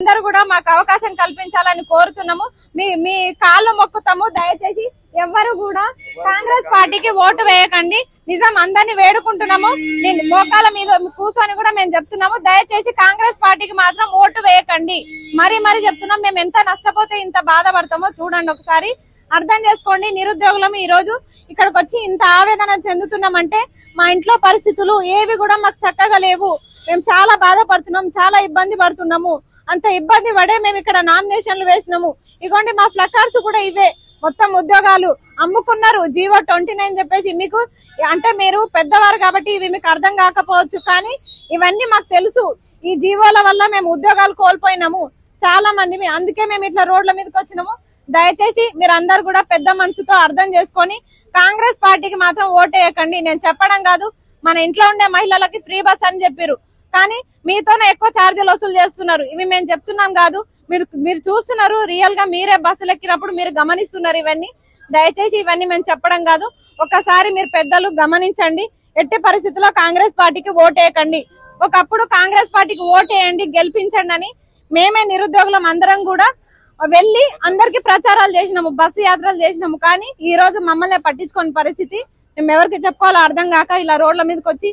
అందరూ కూడా మాకు అవకాశం కల్పించాలని కోరుతున్నాము. మీ కాళ్ళు మొక్కుతాము. దయచేసి ఎవ్వరు కూడా కాంగ్రెస్ పార్టీకి ఓటు వేయకండి. నిజం అందరినీ వేడుకుంటున్నాము. మోకాల మీద కూర్చొని కూడా మేము చెప్తున్నాము. దయచేసి కాంగ్రెస్ పార్టీకి మాత్రం ఓటు వేయకండి. మరీ చెప్తున్నాం. మేము ఎంత నష్టపోతే ఇంత బాధపడతామో చూడండి, ఒకసారి అర్థం చేసుకోండి. నిరుద్యోగులం ఈ రోజు ఇక్కడికి వచ్చి ఇంత ఆవేదన చెందుతున్నామంటే మా ఇంట్లో పరిస్థితులు ఏవి కూడా మాకు చక్కగా లేవు. మేము చాలా బాధపడుతున్నాం, చాలా ఇబ్బంది పడుతున్నాము. అంత ఇబ్బంది పడే మేము ఇక్కడ నామినేషన్లు వేసినాము. ఇగోండి మా ప్లకార్డ్స్ కూడా ఇవే. మొత్తం ఉద్యోగాలు అమ్ముకున్నారు. జీవో 29 చెప్పేసి మీకు అంటే మీరు పెద్దవారు కాబట్టి ఇవి మీకు అర్థం కాకపోవచ్చు, కానీ ఇవన్నీ మాకు తెలుసు. ఈ జీవోల వల్ల మేము ఉద్యోగాలు కోల్పోయినాము చాలా మంది. అందుకే మేము ఇట్లా రోడ్ల మీదకి వచ్చినాము. దయచేసి మీరందరూ కూడా పెద్ద మనసుతో అర్థం చేసుకొని కాంగ్రెస్ పార్టీకి మాత్రం ఓటేయకండి. నేను చెప్పడం కాదు, మన ఇంట్లో ఉండే మహిళలకి ఫ్రీ బస్ అని చెప్పారు, కానీ మీతోనే ఎక్కువ ఛార్జీలు వసూలు చేస్తున్నారు. ఇవి మేము చెప్తున్నాం కాదు, మీరు చూస్తున్నారు. రియల్ గా మీరే బస్సులు ఎక్కినప్పుడు మీరు గమనిస్తున్నారు ఇవన్నీ. దయచేసి ఇవన్నీ మేము చెప్పడం కాదు, ఒకసారి మీరు పెద్దలు గమనించండి. ఎట్టి పరిస్థితుల్లో కాంగ్రెస్ పార్టీకి ఓటేయకండి. ఒకప్పుడు కాంగ్రెస్ పార్టీకి ఓటేయండి, గెలిపించండి అని మేమే నిరుద్యోగులం అందరం కూడా వెళ్లి అందరికి ప్రచారాలు చేసినాము, బస్సు యాత్రలు చేసినాము. కానీ ఈ రోజు మమ్మల్ని పట్టించుకోని పరిస్థితి. మేము ఎవరికి చెప్పుకోవాలో అర్థం కాక ఇలా రోడ్ల మీదకి వచ్చి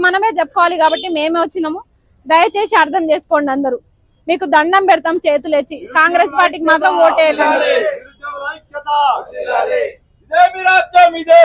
మనమే చెప్పుకోవాలి కాబట్టి మేమే వచ్చినాము. దయచేసి అర్థం చేసుకోండి అందరూ. మీకు దండం పెడతాం చేతులెత్తి. కాంగ్రెస్ పార్టీకి మాత్రం ఓటేయకండి.